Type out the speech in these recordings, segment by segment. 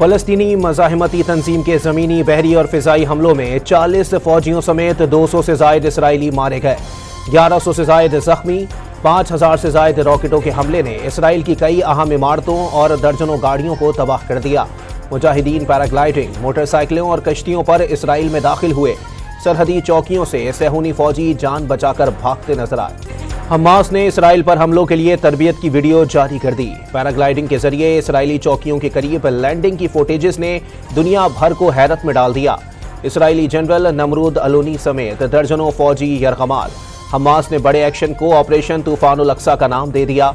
فلسطینی مزاحمتی تنظیم کے زمینی، بحری اور فضائی حملوں میں 40 فوجیوں سمیت 200 سے زائد اسرائیلی مارے گئے، 1100 سے زائد زخمی، 5000 سے زائد راکٹوں کے حملے نے اسرائیل کی کئی اہم عمارتوں اور درجنوں گاڑیوں کو تباہ کر دیا۔ مجاہدین پیراگلائیڈنگ، موٹر سائیکلوں اور کشتیوں پر اسرائیل میں داخل ہوئے۔ سرحدی چوکیوں سے صہیونی فوجی جان بچا کر بھاگتے نظر آئے۔ حماس نے اسرائیل پر حملوں کے لیے تربیت کی ویڈیو جاری کر دی۔ پیراگلائیڈنگ کے ذریعے اسرائیلی چوکیوں کے قریب لینڈنگ کی فوٹیجز نے دنیا بھر کو حیرت میں ڈال دیا۔ اسرائیلی جنرل نمرود الونی سمیت درجنوں فوجی یرغمال۔ حماس نے بڑے ایکشن کو آپریشن طوفان الاقصی کا نام دے دیا۔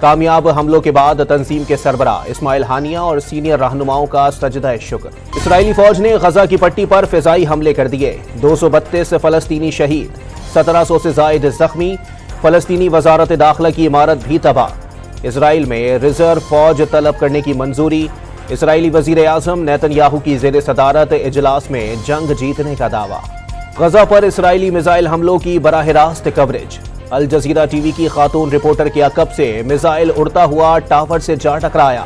کامیاب حملوں کے بعد تنظیم کے سربراہ اسماعیل ہانیہ اور سینئر رہنماؤں کا سجدہ شکر۔ اسرائیلی فوج نے غزہ کی پٹی پر فضائی حملے کر دیے، 232 فلسطینی شہید، 1700 سے زائد زخمی۔ فلسطینی وزارت داخلہ کی عمارت بھی تباہ۔ اسرائیل میں ریزرو فوج طلب کرنے کی منظوری۔ اسرائیلی وزیر اعظم نیتن یاہو کی زیر صدارت اجلاس میں جنگ جیتنے کا دعویٰ۔ غزہ پر اسرائیلی میزائل حملوں کی براہ راست کوریج۔ الجزیرہ ٹی وی کی خاتون رپورٹر کے عقب سے میزائل اڑتا ہوا ٹاور سے جا ٹکرایا،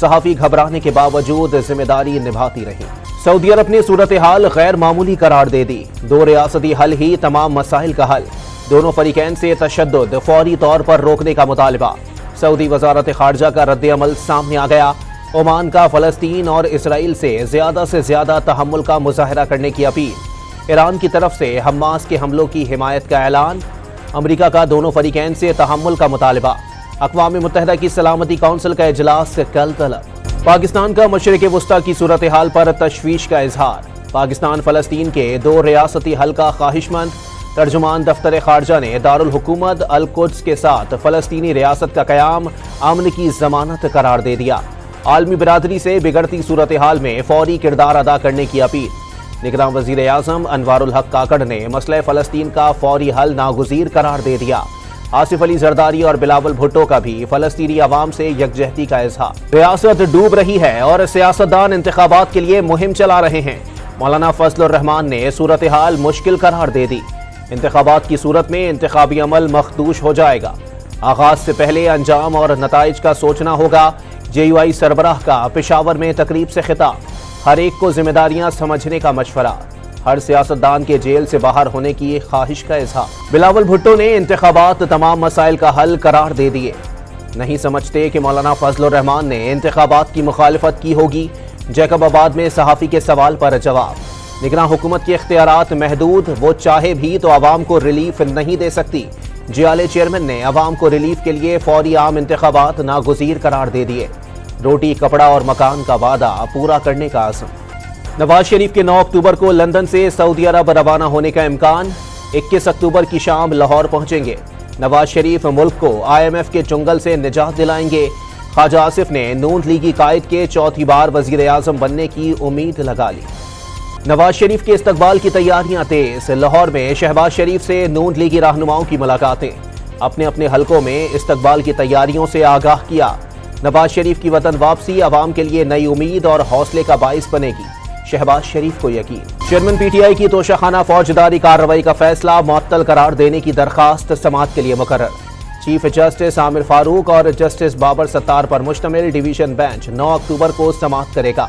صحافی گھبرانے کے باوجود ذمہ داری نبھاتی رہی۔ سعودی عرب نے صورتحال غیر معمولی قرار دے دی، 2 ریاستی حل ہی تمام مسائل کا حل۔ دونوں فریقین سے تشدد فوری طور پر روکنے کا مطالبہ۔ سعودی وزارت خارجہ کا رد عمل سامنے آ گیا۔ عمان کا فلسطین اور اسرائیل سے زیادہ تحمل کا مظاہرہ کرنے کی اپیل۔ ایران کی طرف سے حماس کے حملوں کی حمایت کا اعلان۔ امریکہ کا دونوں فریقین سے تحمل کا مطالبہ۔ اقوام متحدہ کی سلامتی کونسل کا اجلاس کل طلب۔ پاکستان کا مشرق وسطی کی صورتحال پر تشویش کا اظہار۔ پاکستان فلسطین کے 2 ریاستی حل کا خواہش مند۔ ترجمان دفتر خارجہ نے دارالحکومت القدس کے ساتھ فلسطینی ریاست کا قیام امن کی ضمانت قرار دے دیا۔ عالمی برادری سے بگڑتی صورتحال میں فوری کردار ادا کرنے کی اپیل۔ نگراں وزیر اعظم انوار الحق کاکڑ نے مسئلہ فلسطین کا فوری حل ناگزیر قرار دے دیا۔ آصف علی زرداری اور بلاول بھٹو کا بھی فلسطینی عوام سے یکجہتی کا اظہار۔ ریاست ڈوب رہی ہے اور سیاستدان انتخابات کے لیے مہم چلا رہے ہیں۔ مولانا فضل الرحمان نے صورتحال مشکل قرار دے دی۔ انتخابات کی صورت میں انتخابی عمل مخدوش ہو جائے گا۔ آغاز سے پہلے انجام اور نتائج کا سوچنا ہوگا۔ جے یو آئی سربراہ کا پشاور میں تقریب سے خطاب۔ ہر ایک کو ذمہ داریاں سمجھنے کا مشورہ۔ ہر سیاستدان کے جیل سے باہر ہونے کی خواہش کا اظہار۔ بلاول بھٹو نے انتخابات تمام مسائل کا حل قرار دے دیے۔ نہیں سمجھتے کہ مولانا فضل الرحمان نے انتخابات کی مخالفت کی ہوگی۔ جیکب آباد میں صحافی کے سوال پر جواب۔ نگراں حکومت کے اختیارات محدود، وہ چاہے بھی تو عوام کو ریلیف نہیں دے سکتی۔ جیالے چیئرمین نے عوام کو ریلیف کے لیے فوری عام انتخابات ناگزیر قرار دے دیے۔ روٹی، کپڑا اور مکان کا وعدہ پورا کرنے کا عزم۔ نواز شریف کے 9 اکتوبر کو لندن سے سعودی عرب روانہ ہونے کا امکان۔ 21 اکتوبر کی شام لاہور پہنچیں گے۔ نواز شریف ملک کو IMF کے چنگل سے نجات دلائیں گے۔ خواجہ آصف نے نون لیگی قائد کے چوتھی بار وزیر اعظم بننے کی امید لگا لی۔ نواز شریف کے استقبال کی تیاریاں تیز۔ لاہور میں شہباز شریف سے نون لیگی رہنماؤں کی ملاقاتیں۔ اپنے اپنے حلقوں میں استقبال کی تیاریوں سے آگاہ کیا۔ نواز شریف کی وطن واپسی عوام کے لیے نئی امید اور حوصلے کا باعث بنے گی، شہباز شریف کو یقین۔ چیئرمین PTI کی توشہ خانہ فوجداری کارروائی کا فیصلہ معطل قرار دینے کی درخواست سماعت کے لیے مقرر۔ چیف جسٹس عامر فاروق اور جسٹس بابر ستار پر مشتمل ڈویژن بینچ 9 اکتوبر کو سماعت کرے گا۔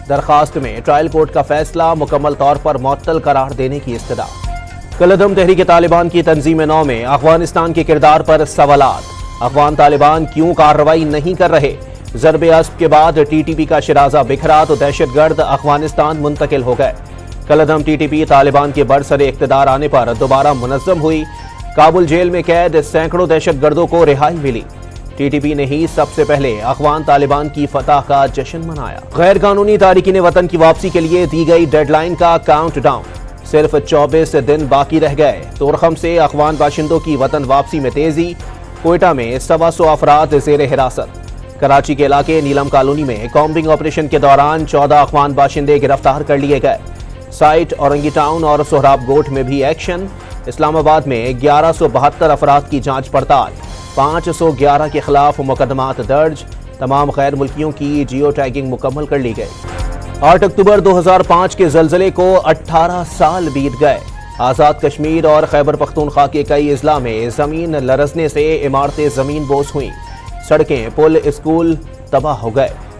درخواست میں ٹرائل کورٹ کا فیصلہ مکمل طور پر معطل قرار دینے کی استدعا۔ کالعدم تحریک طالبان کی تنظیم نو میں افغانستان کے کردار پر سوالات۔ افغان طالبان کیوں کارروائی نہیں کر رہے؟ ضرب اسب کے بعد TTP کا شرازہ بکھرا تو دہشت گرد افغانستان منتقل ہو گئے۔ کالعدم TTP طالبان کے برسر اقتدار آنے پر دوبارہ منظم ہوئی۔ کابل جیل میں قید سینکڑوں دہشت گردوں کو رہائی ملی۔ TTP نے ہی سب سے پہلے افغان طالبان کی فتح کا جشن منایا۔ غیر قانونی تارکین وطن کی واپسی کے لیے دی گئی ڈیڈ لائن کا کاؤنٹ ڈاؤن، صرف 24 دن باقی رہ گئے۔ تورخم سے افغان باشندوں کی وطن واپسی میں تیزی۔ کوئٹہ میں 125 افراد زیر حراست۔ کراچی کے علاقے نیلم کالونی میں کامبنگ آپریشن کے دوران 14 افغان باشندے گرفتار کر لیے گئے۔ سائٹ اورنگی ٹاؤن اور سہراب گوٹھ میں بھی ایکشن۔ اسلام آباد میں 1172 افراد کی جانچ پڑتال، 511 کے خلاف مقدمات درج۔ تمام غیر ملکیوں کی جیو ٹیگنگ مکمل کر لی گئی۔ 8 اکتوبر 2005 کے زلزلے کو 18 سال بیت گئے۔ آزاد کشمیر اور خیبر پختونخوا کے کئی اضلاع میں زمین لرزنے سے عمارتیں زمین بوس ہوئیں۔ سڑکیں، پل، اسکول تباہ ہو گئے۔